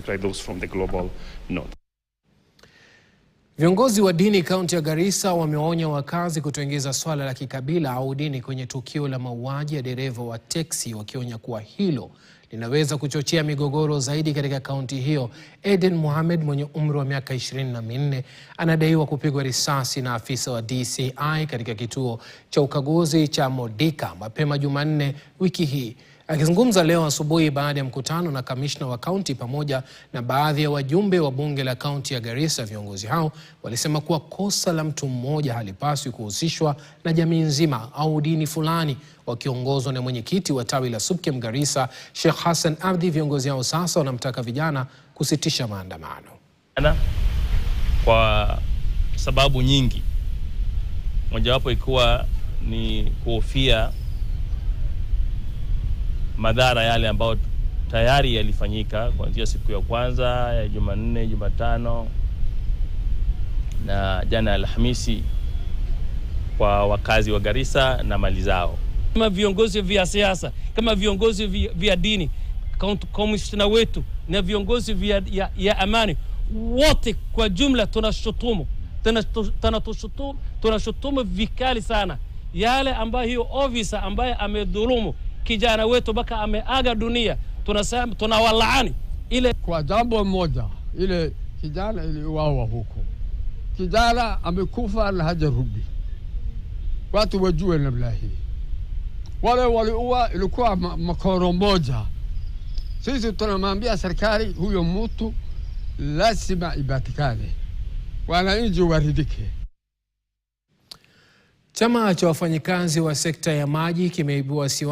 particularly those from the global north. Viongozi wa dini kaunti ya Garissa wameonya wakazi kutoingiza swala la kikabila au dini kwenye tukio la mauaji ya dereva wa teksi, wakionya kuwa hilo linaweza kuchochea migogoro zaidi katika kaunti hiyo. Eden Mohamed mwenye umri wa miaka 24 anadaiwa kupigwa risasi na afisa wa DCI katika kituo cha ukaguzi cha Modika mapema Jumanne wiki hii. Akizungumza leo asubuhi baada ya mkutano na kamishna wa kaunti pamoja na baadhi ya wajumbe wa bunge la kaunti ya Garissa, viongozi hao walisema kuwa kosa la mtu mmoja halipaswi kuhusishwa na jamii nzima au dini fulani. Wakiongozwa na mwenyekiti wa tawi la SUPKEM Garissa, Sheikh Hassan Abdi, viongozi hao sasa wanamtaka vijana kusitisha maandamano. Kwa sababu nyingi, mojawapo ikiwa ni kuhofia madhara yale ambayo tayari yalifanyika kuanzia siku ya kwanza ya Jumanne, Jumatano na jana Alhamisi kwa wakazi wa Garissa na mali zao. Kama viongozi vya siasa, kama viongozi vya dini, komishna wetu na viongozi ya amani, wote kwa jumla tunashutumu vikali sana yale ambayo hiyo officer ambaye amedhulumu kijana wetu mpaka ameaga dunia. Tunasema tunawalaani ile kwa jambo moja, ile kijana iliuawa huko. Kijana amekufa na hajarudi. Watu wajue namna hii. Wale waliua ilikuwa makoro moja. Sisi tunamwambia serikali huyo mtu lazima ipatikane, wananchi waridhike. Chama cha wafanyikazi wa sekta ya maji kimeibua